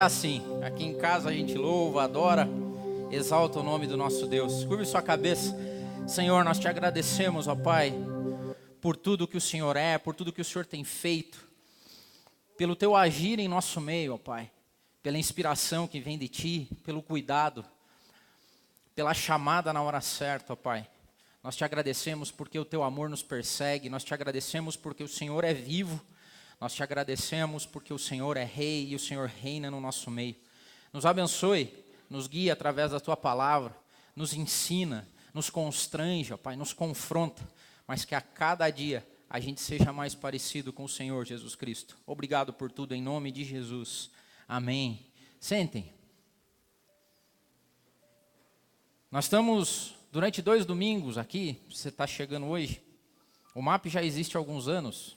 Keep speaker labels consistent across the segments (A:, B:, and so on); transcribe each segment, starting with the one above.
A: Assim, aqui em casa a gente louva, adora, exalta o nome do nosso Deus. Curve sua cabeça. Senhor, nós te agradecemos, ó Pai, por tudo que o Senhor é, por tudo que o Senhor tem feito, pelo teu agir em nosso meio, ó Pai, pela inspiração que vem de ti, pelo cuidado, pela chamada na hora certa, ó Pai. Nós te agradecemos porque o teu amor nos persegue, nós te agradecemos porque o Senhor é vivo. Nós te agradecemos porque o Senhor é Rei e o Senhor reina no nosso meio. Nos abençoe, nos guia através da Tua palavra, nos ensina, nos constrange, ó Pai, nos confronta, mas que a cada dia a gente seja mais parecido com o Senhor Jesus Cristo. Obrigado por tudo, em nome de Jesus. Amém. Sentem. Nós estamos, durante 2 domingos aqui, você está chegando hoje, o MAP já existe há alguns anos,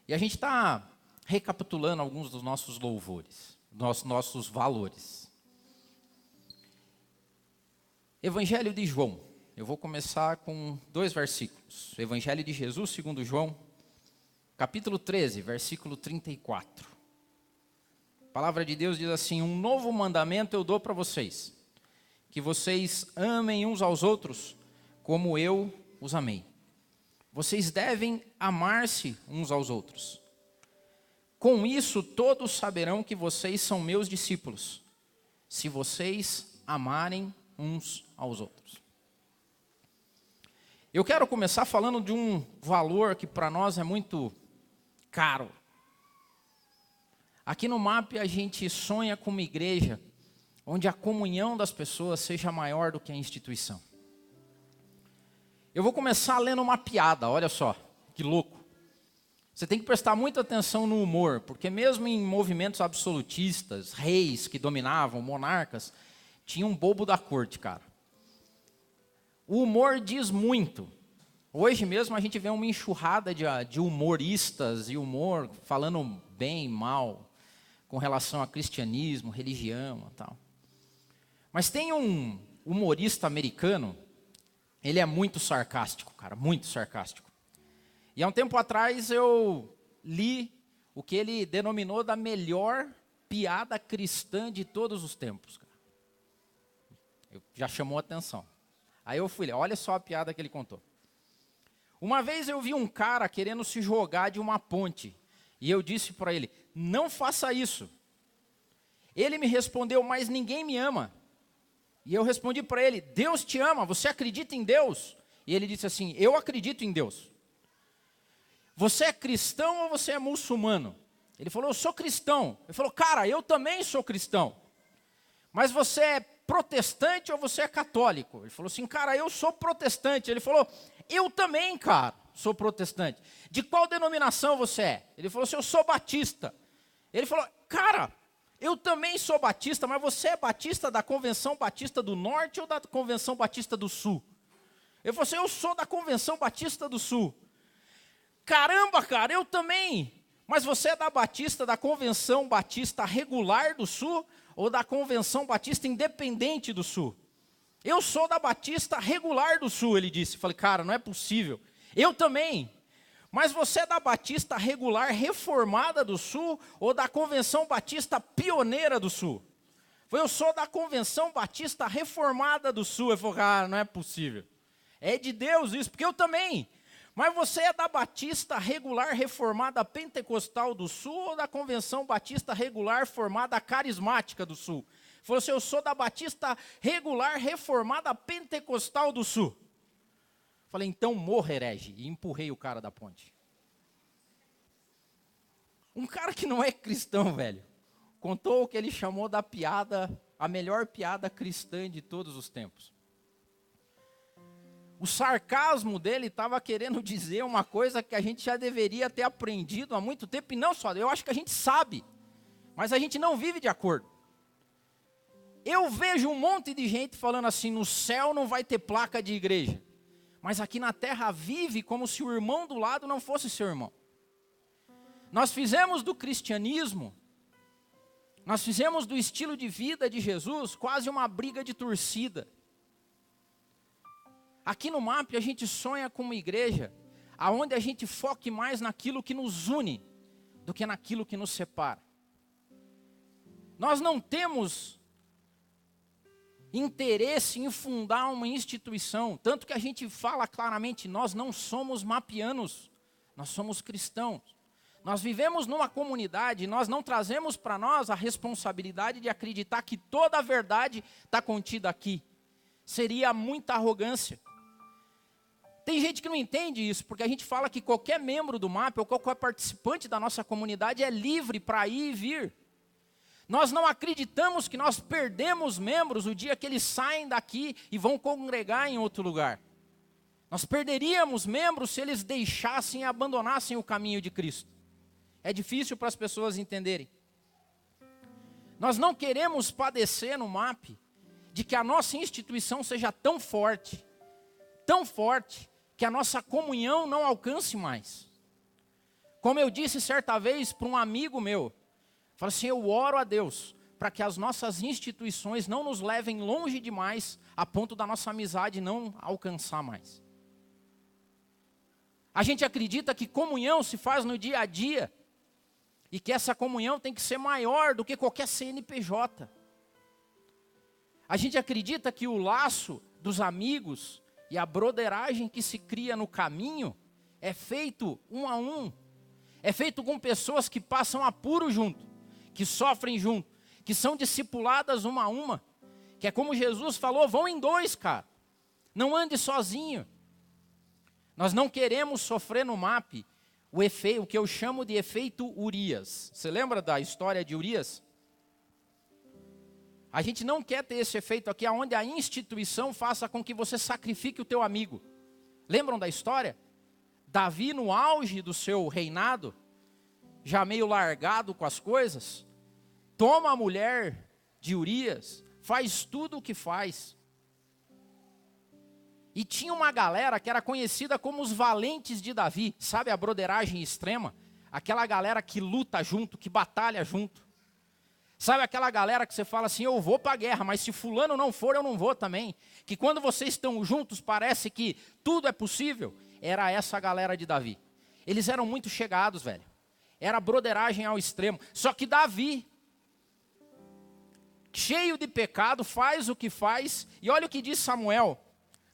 A: e a gente está recapitulando alguns dos nossos louvores, nossos valores. Evangelho de João. Eu vou começar com 2 versículos. Evangelho de Jesus, segundo João, capítulo 13, versículo 34. A palavra de Deus diz assim: um novo mandamento eu dou para vocês, que vocês amem uns aos outros como eu os amei. Vocês devem amar-se uns aos outros. Com isso, todos saberão que vocês são meus discípulos, se vocês amarem uns aos outros. Eu quero começar falando de um valor que para nós é muito caro. Aqui no MAP a gente sonha com uma igreja onde a comunhão das pessoas seja maior do que a instituição. Eu vou começar lendo uma piada, olha só, que louco. Você tem que prestar muita atenção no humor, porque mesmo em movimentos absolutistas, reis que dominavam, monarcas, tinha um bobo da corte, cara. O humor diz muito. Hoje mesmo a gente vê uma enxurrada de humoristas e humor falando bem, mal, com relação a cristianismo, religião e tal. Mas tem um humorista americano. Ele é muito sarcástico, cara, muito sarcástico. E há um tempo atrás eu li o que ele denominou da melhor piada cristã de todos os tempos, cara. Já chamou a atenção. Aí eu fui ler, olha só a piada que ele contou. Uma vez eu vi um cara querendo se jogar de uma ponte. E eu disse para ele, não faça isso. Ele me respondeu, mas ninguém me ama. E eu respondi para ele, Deus te ama, você acredita em Deus? E ele disse assim, eu acredito em Deus. Você é cristão ou você é muçulmano? Ele falou, eu sou cristão. Ele falou, cara, eu também sou cristão. Mas você é protestante ou você é católico? Ele falou assim, cara, eu sou protestante. Ele falou, eu também, cara, sou protestante. De qual denominação você é? Ele falou assim, eu sou batista. Ele falou, cara, eu também sou batista, mas você é batista da Convenção Batista do Norte ou da Convenção Batista do Sul? Ele falou assim, eu sou da Convenção Batista do Sul. Caramba, cara, eu também. Mas você é da Convenção Batista Regular do Sul ou da Convenção Batista Independente do Sul? Eu sou da Batista Regular do Sul, ele disse. Eu falei, cara, não é possível. Eu também. Mas você é da Batista Regular Reformada do Sul ou da Convenção Batista Pioneira do Sul? Eu sou da Convenção Batista Reformada do Sul. Eu falei, cara, não é possível. É de Deus isso, porque eu também. Mas você é da Batista Regular Reformada Pentecostal do Sul ou da Convenção Batista Regular Formada Carismática do Sul? Ele falou assim, eu sou da Batista Regular Reformada Pentecostal do Sul. Falei, então morra, herege, e empurrei o cara da ponte. Um cara que não é cristão, velho, contou o que ele chamou da piada, a melhor piada cristã de todos os tempos. O sarcasmo dele estava querendo dizer uma coisa que a gente já deveria ter aprendido há muito tempo, e não só, eu acho que a gente sabe, mas a gente não vive de acordo. Eu vejo um monte de gente falando assim, no céu não vai ter placa de igreja. Mas aqui na terra vive como se o irmão do lado não fosse seu irmão. Nós fizemos do cristianismo, nós fizemos do estilo de vida de Jesus quase uma briga de torcida. Aqui no MAP a gente sonha com uma igreja onde a gente foque mais naquilo que nos une do que naquilo que nos separa. Nós não temos interesse em fundar uma instituição, tanto que a gente fala claramente, nós não somos mapianos, nós somos cristãos. Nós vivemos numa comunidade, nós não trazemos para nós a responsabilidade de acreditar que toda a verdade está contida aqui. Seria muita arrogância. Tem gente que não entende isso, porque a gente fala que qualquer membro do MAP ou qualquer participante da nossa comunidade é livre para ir e vir. Nós não acreditamos que nós perdemos membros o dia que eles saem daqui e vão congregar em outro lugar. Nós perderíamos membros se eles deixassem e abandonassem o caminho de Cristo. É difícil para as pessoas entenderem. Nós não queremos padecer no MAP de que a nossa instituição seja tão forte, que a nossa comunhão não alcance mais. Como eu disse certa vez para um amigo meu, falei assim, eu oro a Deus para que as nossas instituições não nos levem longe demais, a ponto da nossa amizade não alcançar mais. A gente acredita que comunhão se faz no dia a dia, e que essa comunhão tem que ser maior do que qualquer CNPJ. A gente acredita que o laço dos amigos e a broderagem que se cria no caminho é feito um a um. É feito com pessoas que passam apuro junto, que sofrem junto, que são discipuladas uma a uma. Que é como Jesus falou, vão em dois, cara. Não ande sozinho. Nós não queremos sofrer no MAP o que eu chamo de efeito Urias. Você lembra da história de Urias? A gente não quer ter esse efeito aqui, onde a instituição faça com que você sacrifique o teu amigo. Lembram da história? Davi, no auge do seu reinado, já meio largado com as coisas, toma a mulher de Urias, faz tudo o que faz. E tinha uma galera que era conhecida como os valentes de Davi. Sabe a broderagem extrema? Aquela galera que luta junto, que batalha junto. Sabe aquela galera que você fala assim, eu vou para a guerra, mas se fulano não for, eu não vou também. Que quando vocês estão juntos, parece que tudo é possível. Era essa galera de Davi. Eles eram muito chegados, velho. Era broderagem ao extremo. Só que Davi, cheio de pecado, faz o que faz. E olha o que diz Samuel.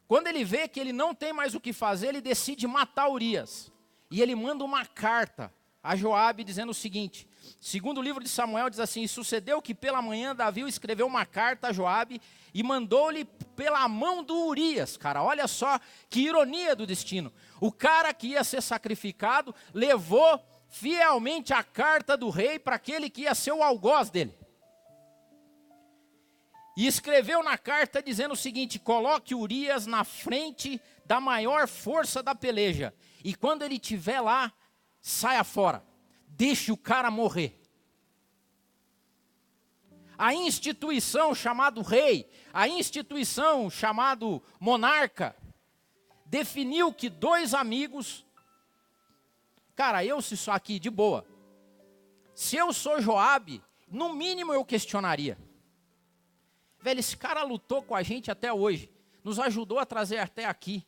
A: Quando ele vê que ele não tem mais o que fazer, ele decide matar Urias. E ele manda uma carta a Joabe dizendo o seguinte, segundo o livro de Samuel diz assim, sucedeu que pela manhã Davi escreveu uma carta a Joabe e mandou-lhe pela mão do Urias. Cara, olha só que ironia do destino. O cara que ia ser sacrificado levou fielmente a carta do rei para aquele que ia ser o algoz dele. E escreveu na carta dizendo o seguinte, coloque Urias na frente da maior força da peleja. E quando ele estiver lá, saia fora. Deixe o cara morrer. A instituição chamado rei, a instituição chamado monarca, definiu que dois amigos... Cara, eu se sou aqui de boa. Se eu sou Joabe, no mínimo eu questionaria. Velho, esse cara lutou com a gente até hoje, nos ajudou a trazer até aqui.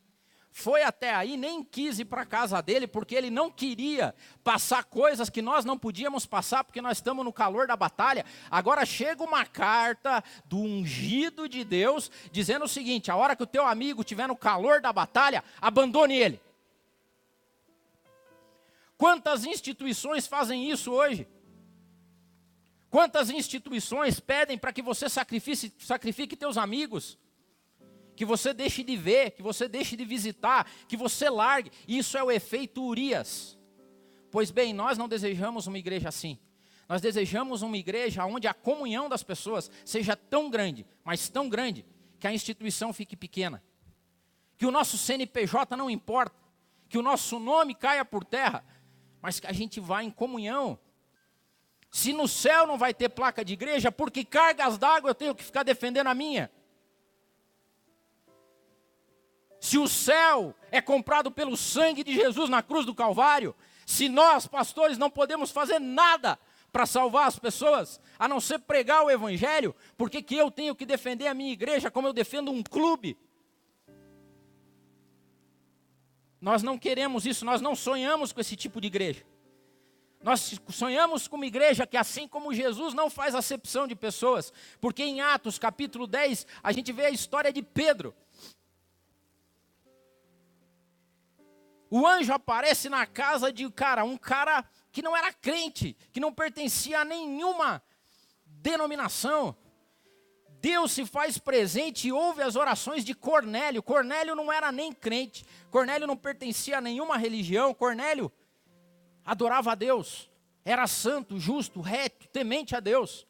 A: Foi até aí, nem quis ir para a casa dele, porque ele não queria passar coisas que nós não podíamos passar, porque nós estamos no calor da batalha. Agora chega uma carta do ungido de Deus, dizendo o seguinte, a hora que o teu amigo estiver no calor da batalha, abandone ele. Quantas instituições fazem isso hoje? Quantas instituições pedem para que você sacrifique teus amigos? Que você deixe de ver, que você deixe de visitar, que você largue. Isso é o efeito Urias. Pois bem, nós não desejamos uma igreja assim. Nós desejamos uma igreja onde a comunhão das pessoas seja tão grande, mas tão grande, que a instituição fique pequena. Que o nosso CNPJ não importa, que o nosso nome caia por terra, mas que a gente vá em comunhão. Se no céu não vai ter placa de igreja, por que cargas d'água eu tenho que ficar defendendo a minha? Se o céu é comprado pelo sangue de Jesus na cruz do Calvário, se nós, pastores, não podemos fazer nada para salvar as pessoas, a não ser pregar o evangelho, por que eu tenho que defender a minha igreja como eu defendo um clube? Nós não queremos isso, nós não sonhamos com esse tipo de igreja. Nós sonhamos com uma igreja que, assim como Jesus, não faz acepção de pessoas. Porque em Atos capítulo 10, a gente vê a história de Pedro. O anjo aparece na casa de um cara que não era crente, que não pertencia a nenhuma denominação. Deus se faz presente e ouve as orações de Cornélio. Cornélio não era nem crente, Cornélio não pertencia a nenhuma religião, Cornélio adorava a Deus, era santo, justo, reto, temente a Deus.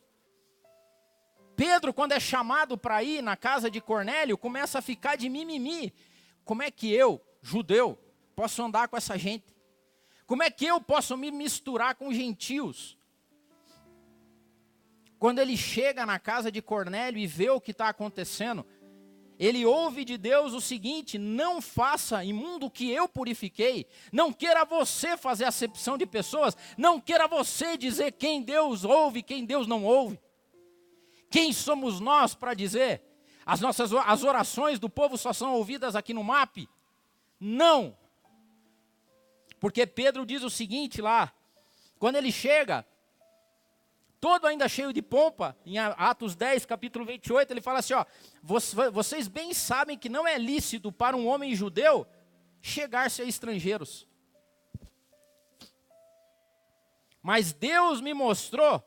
A: Pedro, quando é chamado para ir na casa de Cornélio, começa a ficar de mimimi. Como é que eu, judeu, posso andar com essa gente? Como é que eu posso me misturar com gentios? Quando ele chega na casa de Cornélio e vê o que está acontecendo, ele ouve de Deus o seguinte: não faça imundo o que eu purifiquei, não queira você fazer acepção de pessoas, não queira você dizer quem Deus ouve, quem Deus não ouve. Quem somos nós para dizer? As orações do povo só são ouvidas aqui no MAP? Não. Porque Pedro diz o seguinte lá, quando ele chega, todo ainda cheio de pompa, em Atos 10, capítulo 28, ele fala assim, ó, vocês bem sabem que não é lícito para um homem judeu chegar-se a estrangeiros. Mas Deus me mostrou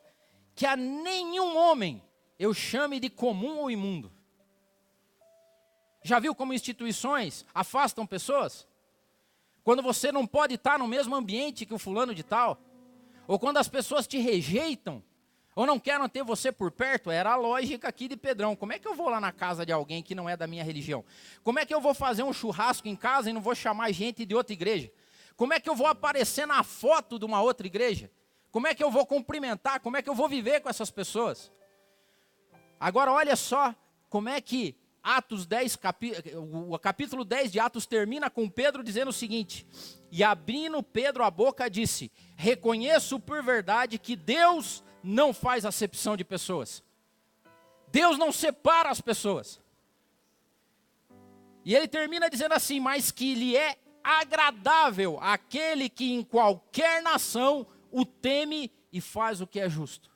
A: que a nenhum homem eu chame de comum ou imundo. Já viu como instituições afastam pessoas? Quando você não pode estar no mesmo ambiente que o fulano de tal, ou quando as pessoas te rejeitam, ou não querem ter você por perto, era a lógica aqui de Pedrão. Como é que eu vou lá na casa de alguém que não é da minha religião? Como é que eu vou fazer um churrasco em casa e não vou chamar gente de outra igreja? Como é que eu vou aparecer na foto de uma outra igreja? Como é que eu vou cumprimentar? Como é que eu vou viver com essas pessoas? Agora olha só como é que Atos 10, o capítulo 10 de Atos termina com Pedro dizendo o seguinte: e abrindo Pedro a boca disse, reconheço por verdade que Deus não faz acepção de pessoas. Deus não separa as pessoas. E ele termina dizendo assim, mas que lhe é agradável aquele que em qualquer nação o teme e faz o que é justo.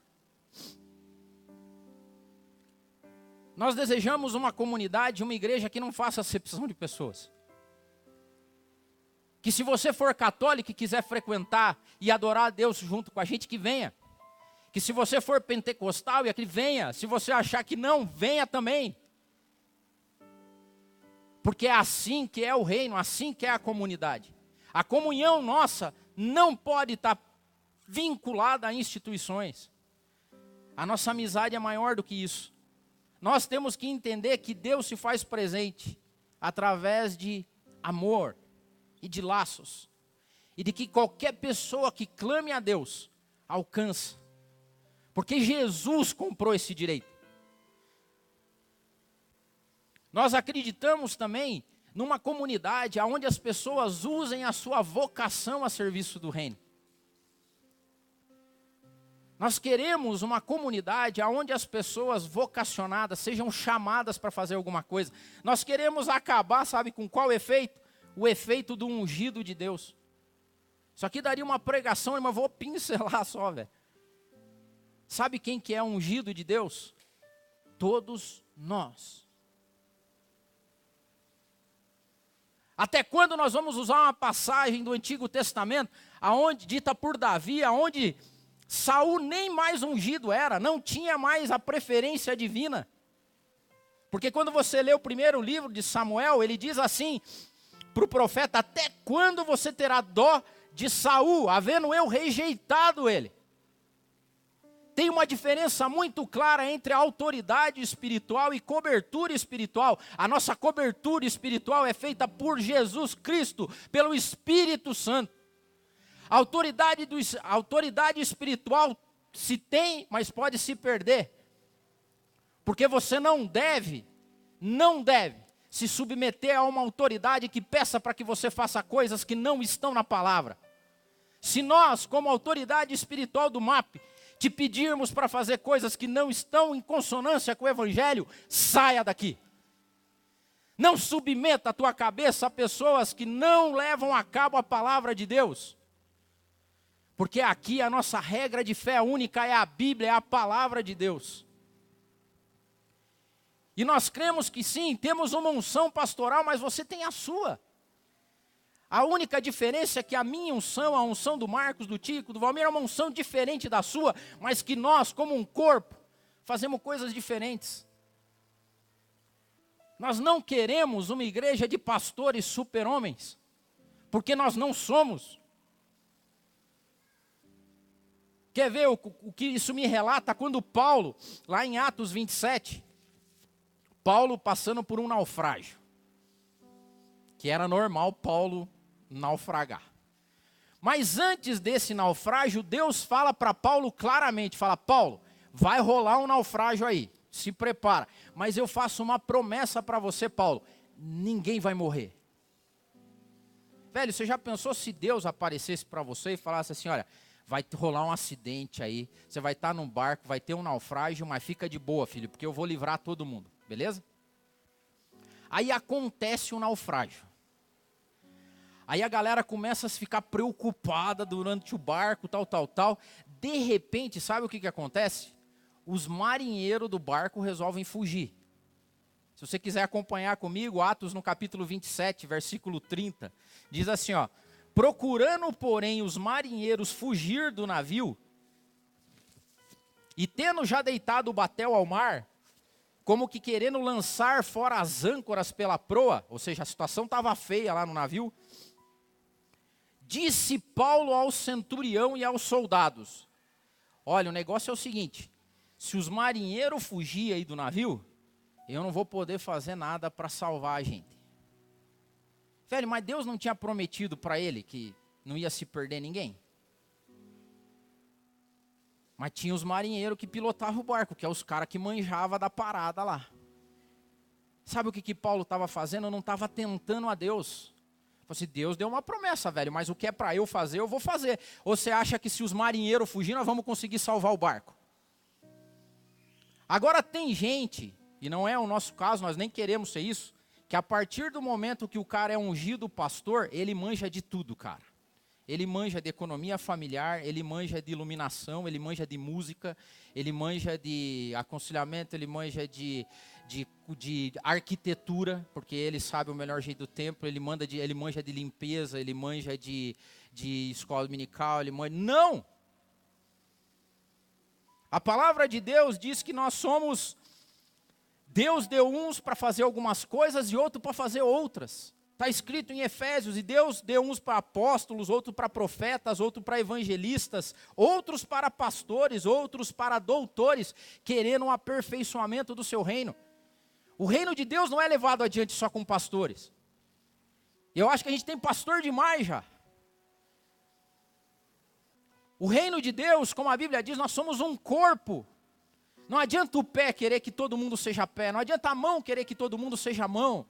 A: Nós desejamos uma comunidade, uma igreja que não faça acepção de pessoas. Que se você for católico e quiser frequentar e adorar a Deus junto com a gente, que venha. Que se você for pentecostal e aqui venha. Se você achar que não, venha também. Porque é assim que é o reino, assim que é a comunidade. A comunhão nossa não pode estar vinculada a instituições. A nossa amizade é maior do que isso. Nós temos que entender que Deus se faz presente através de amor e de laços. E de que qualquer pessoa que clame a Deus alcança. Porque Jesus comprou esse direito. Nós acreditamos também numa comunidade onde as pessoas usem a sua vocação a serviço do reino. Nós queremos uma comunidade onde as pessoas vocacionadas sejam chamadas para fazer alguma coisa. Nós queremos acabar, sabe com qual efeito? O efeito do ungido de Deus. Isso aqui daria uma pregação, mas vou pincelar só, velho. Sabe quem que é ungido de Deus? Todos nós. Até quando nós vamos usar uma passagem do Antigo Testamento, dita por Davi, aonde Saul nem mais ungido era, não tinha mais a preferência divina. Porque quando você lê o primeiro livro de Samuel, ele diz assim para o profeta, até quando você terá dó de Saul, havendo eu rejeitado ele? Tem uma diferença muito clara entre a autoridade espiritual e cobertura espiritual. A nossa cobertura espiritual é feita por Jesus Cristo, pelo Espírito Santo. A autoridade espiritual se tem, mas pode se perder. Porque você não deve se submeter a uma autoridade que peça para que você faça coisas que não estão na palavra. Se nós, como autoridade espiritual do MAP, te pedirmos para fazer coisas que não estão em consonância com o Evangelho, saia daqui. Não submeta a tua cabeça a pessoas que não levam a cabo a palavra de Deus. Porque aqui a nossa regra de fé única é a Bíblia, é a palavra de Deus. E nós cremos que sim, temos uma unção pastoral, mas você tem a sua. A única diferença é que a minha unção, a unção do Marcos, do Tico, do Valmir, é uma unção diferente da sua, mas que nós, como um corpo, fazemos coisas diferentes. Nós não queremos uma igreja de pastores super-homens, porque nós não somos. Quer ver o que isso me relata? Quando Paulo, lá em Atos 27, Paulo passando por um naufrágio, que era normal Paulo naufragar. Mas antes desse naufrágio, Deus fala para Paulo claramente, fala, Paulo, vai rolar um naufrágio aí, se prepara. Mas eu faço uma promessa para você, Paulo, ninguém vai morrer. Velho, você já pensou se Deus aparecesse para você e falasse assim, olha, vai rolar um acidente aí, você vai estar num barco, vai ter um naufrágio, mas fica de boa, filho, porque eu vou livrar todo mundo, beleza? Aí acontece um naufrágio. Aí a galera começa a ficar preocupada durante o barco, tal. De repente, sabe o que acontece? Os marinheiros do barco resolvem fugir. Se você quiser acompanhar comigo, Atos no capítulo 27, versículo 30, diz assim, ó, procurando, porém, os marinheiros fugir do navio, e tendo já deitado o batel ao mar, como que querendo lançar fora as âncoras pela proa, ou seja, a situação estava feia lá no navio, disse Paulo ao centurião e aos soldados, olha, o negócio é o seguinte, se os marinheiros fugirem aí do navio, eu não vou poder fazer nada para salvar a gente. Velho, mas Deus não tinha prometido para ele que não ia se perder ninguém? Mas tinha os marinheiros que pilotavam o barco, que é os caras que manjavam da parada lá. Sabe o que Paulo estava fazendo? Não estava tentando a Deus. Falei assim, Deus deu uma promessa, velho, mas o que é para eu fazer, eu vou fazer. Ou você acha que se os marinheiros fugirem, nós vamos conseguir salvar o barco? Agora tem gente, e não é o nosso caso, nós nem queremos ser isso, que a partir do momento que o cara é ungido pastor, ele manja de tudo, cara. Ele manja de economia familiar, ele manja de iluminação, ele manja de música, ele manja de aconselhamento, ele manja de arquitetura, porque ele sabe o melhor jeito do templo, ele manja de limpeza, ele manja de escola dominical, ele manja... Não! A palavra de Deus diz que nós somos... Deus deu uns para fazer algumas coisas e outros para fazer outras. Está escrito em Efésios, e Deus deu uns para apóstolos, outros para profetas, outros para evangelistas, outros para pastores, outros para doutores, querendo um aperfeiçoamento do seu reino. O reino de Deus não é levado adiante só com pastores. Eu acho que a gente tem pastor demais já. O reino de Deus, como a Bíblia diz, nós somos um corpo. Não adianta o pé querer que todo mundo seja pé, não adianta a mão querer que todo mundo seja mão.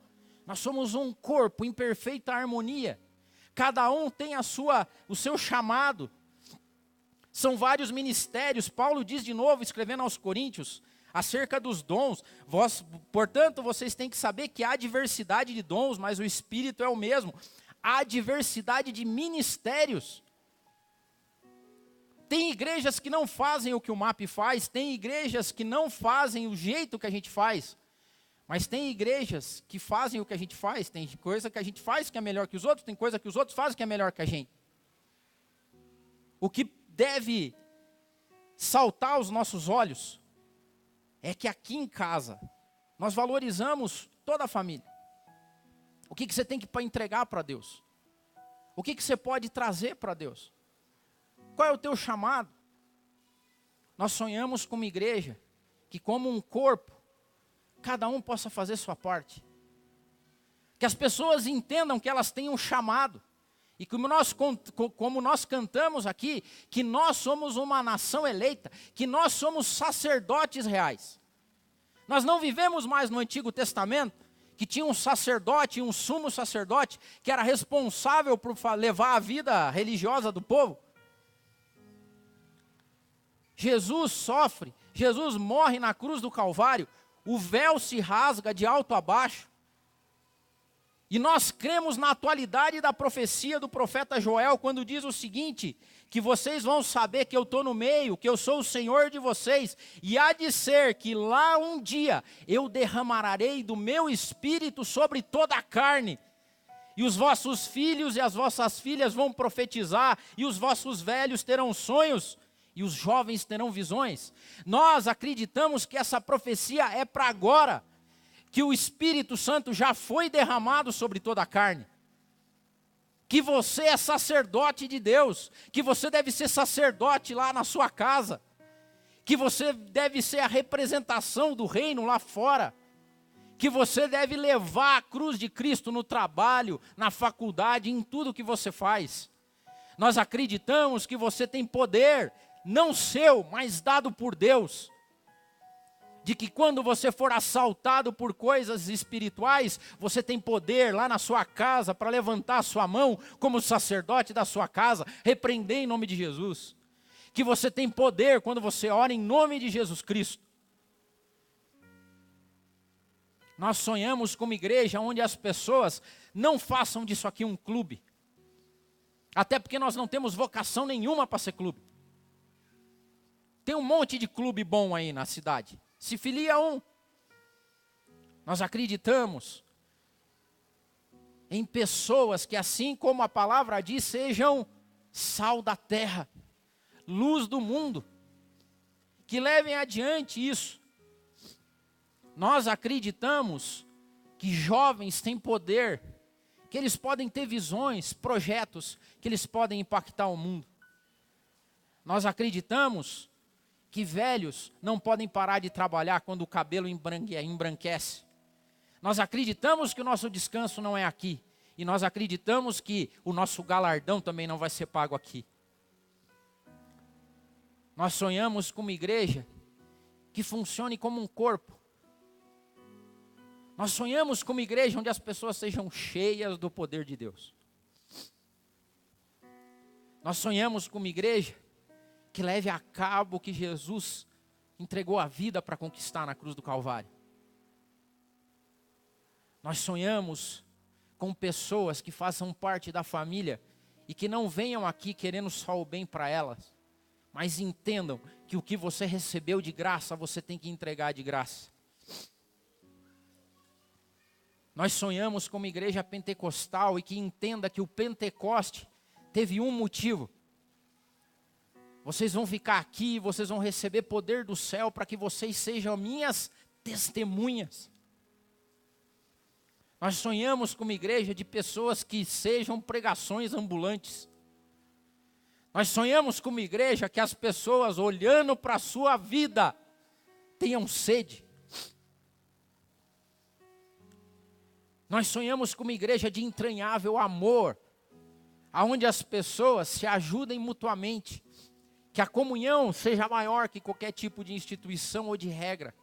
A: Nós somos um corpo em perfeita harmonia. Cada um tem o seu chamado. São vários ministérios. Paulo diz de novo, escrevendo aos Coríntios, acerca dos dons. Portanto, vocês têm que saber que há diversidade de dons, mas o Espírito é o mesmo. Há diversidade de ministérios. Tem igrejas que não fazem o que o MAP faz, tem igrejas que não fazem o jeito que a gente faz. Mas tem igrejas que fazem o que a gente faz, tem coisa que a gente faz que é melhor que os outros, tem coisa que os outros fazem que é melhor que a gente. O que deve saltar aos nossos olhos é que aqui em casa nós valorizamos toda a família. O que você tem que entregar para Deus? O que você pode trazer para Deus? Qual é o teu chamado? Nós sonhamos com uma igreja que, como um corpo, cada um possa fazer sua parte. Que as pessoas entendam que elas têm um chamado. E como nós cantamos aqui, que nós somos uma nação eleita, que nós somos sacerdotes reais. Nós não vivemos mais no Antigo Testamento, que tinha um sacerdote, um sumo sacerdote, que era responsável por levar a vida religiosa do povo. Jesus sofre, Jesus morre na cruz do Calvário, o véu se rasga de alto a baixo. E nós cremos na atualidade da profecia do profeta Joel, quando diz o seguinte, que vocês vão saber que eu estou no meio, que eu sou o Senhor de vocês, e há de ser que lá um dia eu derramarei do meu espírito sobre toda a carne, e os vossos filhos e as vossas filhas vão profetizar, e os vossos velhos terão sonhos, e os jovens terão visões. Nós acreditamos que essa profecia é para agora, que o Espírito Santo já foi derramado sobre toda a carne, que você é sacerdote de Deus, que você deve ser sacerdote lá na sua casa, que você deve ser a representação do reino lá fora, que você deve levar a cruz de Cristo no trabalho, na faculdade, em tudo que você faz. Nós acreditamos que você tem poder, não seu, mas dado por Deus, de que quando você for assaltado por coisas espirituais, você tem poder lá na sua casa para levantar a sua mão como sacerdote da sua casa, repreender em nome de Jesus. Que você tem poder quando você ora em nome de Jesus Cristo. Nós sonhamos com uma igreja onde as pessoas não façam disso aqui um clube. Até porque nós não temos vocação nenhuma para ser clube. Tem um monte de clube bom aí na cidade. Se filia a um. Nós acreditamos em pessoas que, assim como a palavra diz, sejam sal da terra, luz do mundo, que levem adiante isso. Nós acreditamos que jovens têm poder, que eles podem ter visões, projetos, que eles podem impactar o mundo. Nós acreditamos que velhos não podem parar de trabalhar quando o cabelo embranquece. Nós acreditamos que o nosso descanso não é aqui. E nós acreditamos que o nosso galardão também não vai ser pago aqui. Nós sonhamos com uma igreja que funcione como um corpo. Nós sonhamos com uma igreja onde as pessoas sejam cheias do poder de Deus. Nós sonhamos com uma igreja que leve a cabo o que Jesus entregou a vida para conquistar na cruz do Calvário. Nós sonhamos com pessoas que façam parte da família e que não venham aqui querendo só o bem para elas, mas entendam que o que você recebeu de graça, você tem que entregar de graça. Nós sonhamos com uma igreja pentecostal e que entenda que o Pentecoste teve um motivo. Vocês vão ficar aqui, vocês vão receber poder do céu para que vocês sejam minhas testemunhas. Nós sonhamos com uma igreja de pessoas que sejam pregações ambulantes. Nós sonhamos com uma igreja que as pessoas, olhando para a sua vida, tenham sede. Nós sonhamos com uma igreja de entranhável amor, aonde as pessoas se ajudem mutuamente, que a comunhão seja maior que qualquer tipo de instituição ou de regra.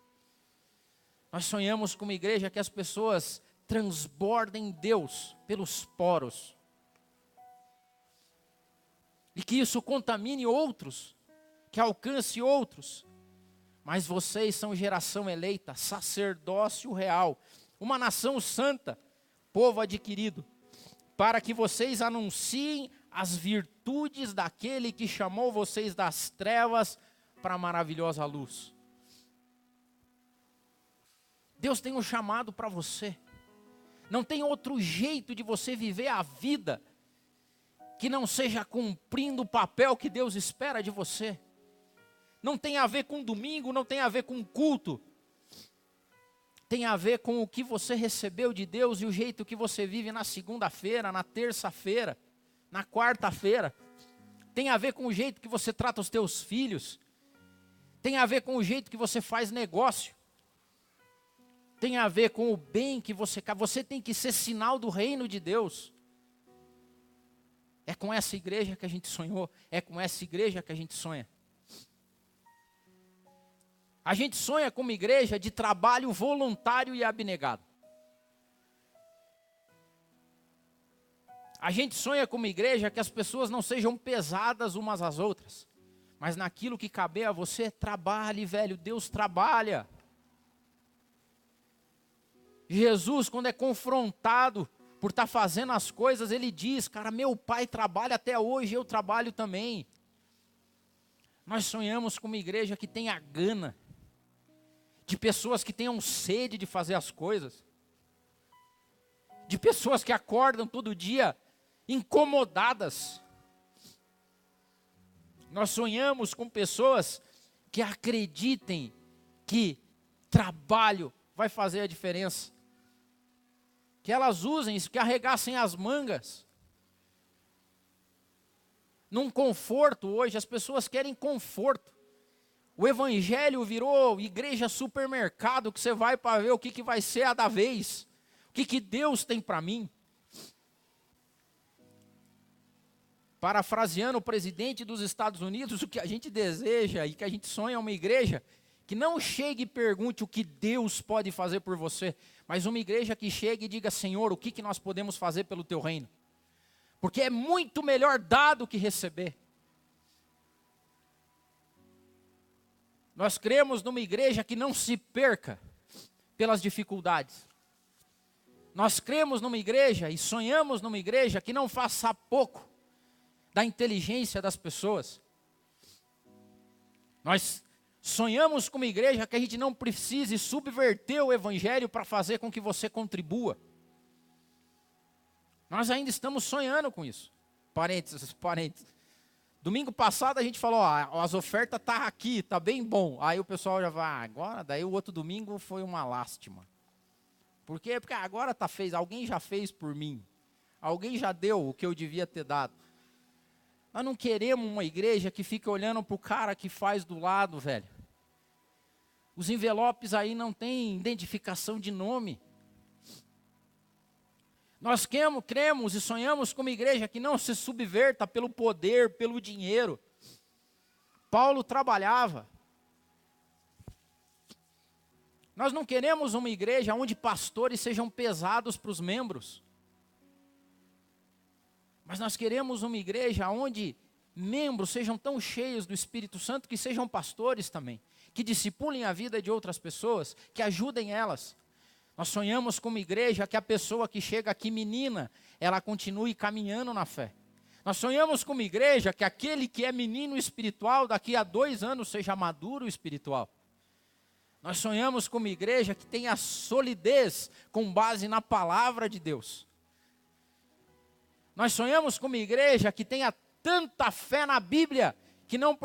A: Nós sonhamos com uma igreja que as pessoas transbordem Deus pelos poros. E que isso contamine outros, que alcance outros. Mas vocês são geração eleita, sacerdócio real, uma nação santa, povo adquirido, para que vocês anunciem as virtudes daquele que chamou vocês das trevas para a maravilhosa luz. Deus tem um chamado para você. Não tem outro jeito de você viver a vida que não seja cumprindo o papel que Deus espera de você. Não tem a ver com domingo, não tem a ver com culto. Tem a ver com o que você recebeu de Deus e o jeito que você vive na segunda-feira, na terça-feira, na quarta-feira. Tem a ver com o jeito que você trata os teus filhos. Tem a ver com o jeito que você faz negócio. Tem a ver com o bem que você tem que ser sinal do reino de Deus. É com essa igreja que a gente sonhou, é com essa igreja que a gente sonha. A gente sonha com uma igreja de trabalho voluntário e abnegado. A gente sonha com uma igreja que as pessoas não sejam pesadas umas às outras, mas naquilo que caber a você, trabalhe, velho, Deus trabalha. Jesus, quando é confrontado por estar fazendo as coisas, ele diz, cara, meu pai trabalha até hoje, eu trabalho também. Nós sonhamos com uma igreja que tenha gana, de pessoas que tenham sede de fazer as coisas, de pessoas que acordam todo dia incomodadas. Nós sonhamos com pessoas que acreditem que trabalho vai fazer a diferença. Que elas usem isso, que arregassem as mangas. Num conforto hoje, as pessoas querem conforto. O evangelho virou igreja supermercado, que você vai para ver o que vai ser a da vez. O que Deus tem para mim. Parafraseando o presidente dos Estados Unidos, o que a gente deseja e que a gente sonha é uma igreja que não chegue e pergunte o que Deus pode fazer por você, mas uma igreja que chegue e diga, Senhor, o que nós podemos fazer pelo teu reino? Porque é muito melhor dar do que receber. Nós cremos numa igreja que não se perca pelas dificuldades. Nós cremos numa igreja e sonhamos numa igreja que não faça pouco da inteligência das pessoas. Nós sonhamos com uma igreja que a gente não precise subverter o evangelho para fazer com que você contribua. Nós ainda estamos sonhando com isso. Parênteses. Domingo passado a gente falou, as ofertas tá aqui, tá bem bom. Aí o pessoal já vai, agora, daí o outro domingo foi uma lástima. Por quê? Porque agora alguém já fez por mim. Alguém já deu o que eu devia ter dado. Nós não queremos uma igreja que fica olhando para o cara que faz do lado, velho. Os envelopes aí não tem identificação de nome. Nós cremos e sonhamos com uma igreja que não se subverta pelo poder, pelo dinheiro. Paulo trabalhava. Nós não queremos uma igreja onde pastores sejam pesados para os membros. Mas nós queremos uma igreja onde membros sejam tão cheios do Espírito Santo que sejam pastores também. Que discipulem a vida de outras pessoas, que ajudem elas. Nós sonhamos com uma igreja que a pessoa que chega aqui menina, ela continue caminhando na fé. Nós sonhamos com uma igreja que aquele que é menino espiritual, daqui a 2 anos seja maduro espiritual. Nós sonhamos com uma igreja que tenha solidez com base na palavra de Deus. Nós sonhamos com uma igreja que tenha tanta fé na Bíblia, que não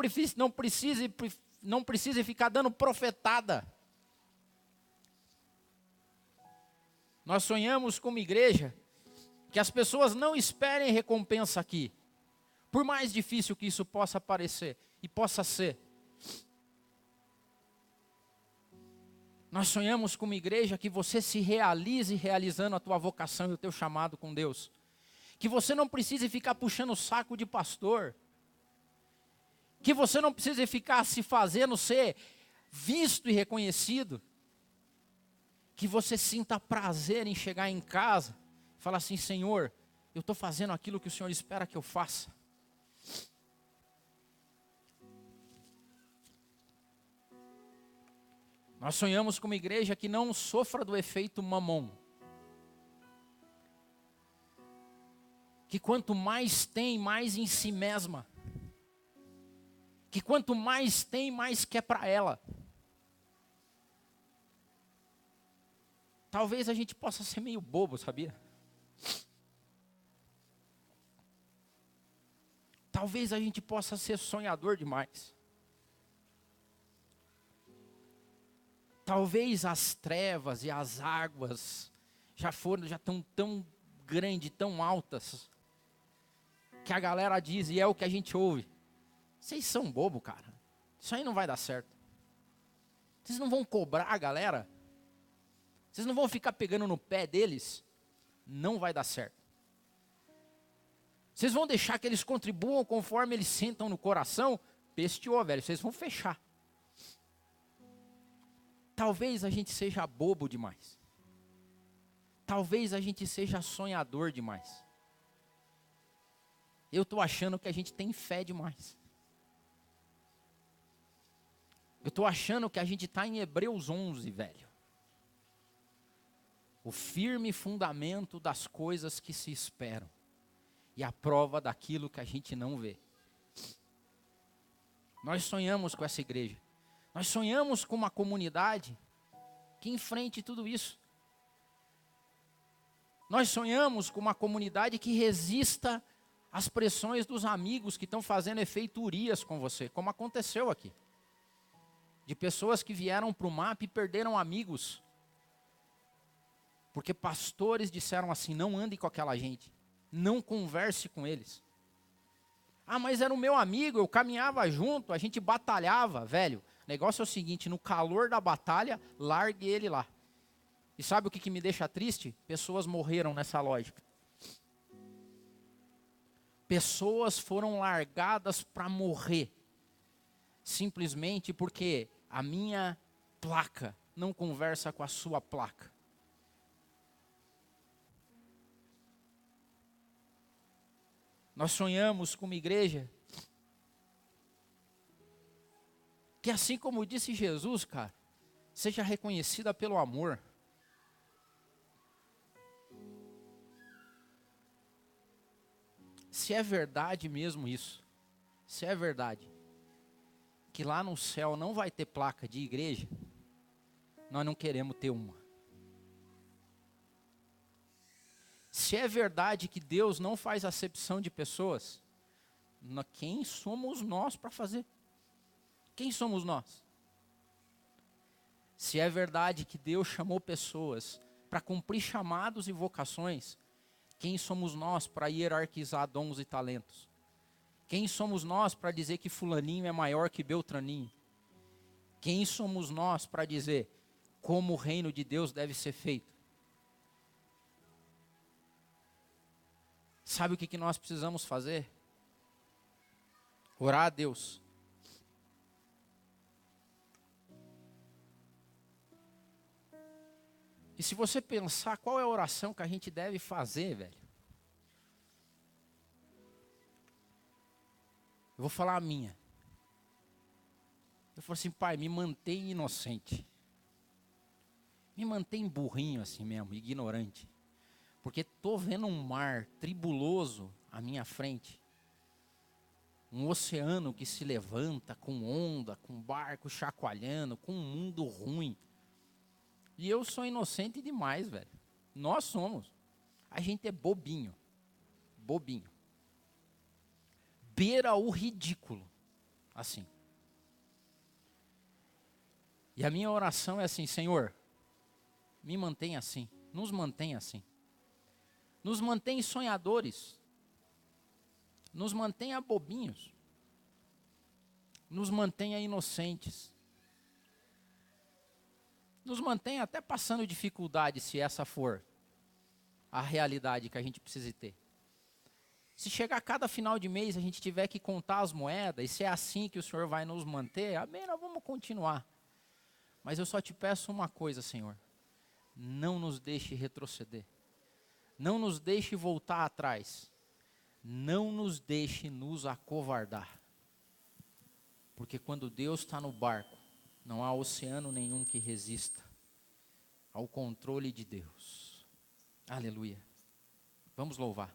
A: precise ficar dando profetada. Nós sonhamos com uma igreja que as pessoas não esperem recompensa aqui. Por mais difícil que isso possa parecer e possa ser. Nós sonhamos com uma igreja que você se realize realizando a tua vocação e o teu chamado com Deus. Que você não precise ficar puxando o saco de pastor. Que você não precise ficar se fazendo ser visto e reconhecido. Que você sinta prazer em chegar em casa e falar assim, Senhor, eu estou fazendo aquilo que o Senhor espera que eu faça. Nós sonhamos com uma igreja que não sofra do efeito mamon. Que quanto mais tem, mais em si mesma. Que quanto mais tem, mais quer para ela. Talvez a gente possa ser meio bobo, sabia? Talvez a gente possa ser sonhador demais. Talvez as trevas e as águas já estão tão grandes, tão altas, que a galera diz, e é o que a gente ouve, vocês são bobo, cara, isso aí não vai dar certo. Vocês não vão cobrar a galera? Vocês não vão ficar pegando no pé deles? Não vai dar certo. Vocês vão deixar que eles contribuam conforme eles sentam no coração? Pesteou, velho, vocês vão fechar. Talvez a gente seja bobo demais. Talvez a gente seja sonhador demais. Eu estou achando que a gente tem fé demais. Eu estou achando que a gente está em Hebreus 11, velho. o firme fundamento das coisas que se esperam e a prova daquilo que a gente não vê. Nós sonhamos com essa igreja. Nós sonhamos com uma comunidade que enfrente tudo isso. Nós sonhamos com uma comunidade que resista às pressões dos amigos que estão fazendo efeito Urias com você, como aconteceu aqui. De pessoas que vieram para o MAP e perderam amigos. Porque pastores disseram assim, não ande com aquela gente. Não converse com eles. Ah, mas era o meu amigo, eu caminhava junto, a gente batalhava. Velho, o negócio é o seguinte, no calor da batalha, largue ele lá. E sabe o que me deixa triste? Pessoas morreram nessa lógica. Pessoas foram largadas para morrer. Simplesmente porque a minha placa não conversa com a sua placa. Nós sonhamos com uma igreja que, assim como disse Jesus, cara, seja reconhecida pelo amor. Se é verdade mesmo isso, se é verdade que lá no céu não vai ter placa de igreja, nós não queremos ter uma. Se é verdade que Deus não faz acepção de pessoas, quem somos nós para fazer? Quem somos nós? Se é verdade que Deus chamou pessoas para cumprir chamados e vocações, quem somos nós para hierarquizar dons e talentos? Quem somos nós para dizer que fulaninho é maior que Beltraninho? Quem somos nós para dizer como o reino de Deus deve ser feito? Sabe o que nós precisamos fazer? Orar a Deus. E se você pensar qual é a oração que a gente deve fazer, velho. Eu vou falar a minha. Eu falo assim, pai, me mantém inocente. Me mantém burrinho assim mesmo, ignorante. Porque estou vendo um mar tribuloso à minha frente. Um oceano que se levanta com onda, com barco chacoalhando, com um mundo ruim. E eu sou inocente demais, velho. Nós somos. A gente é bobinho. Bobinho. Beira o ridículo. Assim. E a minha oração é assim, Senhor, me mantenha assim. Nos mantenha assim. Nos mantenha sonhadores. Nos mantenha bobinhos. Nos mantenha inocentes. Nos mantenha até passando dificuldade, se essa for a realidade que a gente precisa ter. Se chegar a cada final de mês a gente tiver que contar as moedas, e se é assim que o Senhor vai nos manter, amém, nós vamos continuar. Mas eu só te peço uma coisa, Senhor. Não nos deixe retroceder. Não nos deixe voltar atrás. Não nos deixe nos acovardar. Porque quando Deus está no barco, não há oceano nenhum que resista ao controle de Deus. Aleluia. Vamos louvar.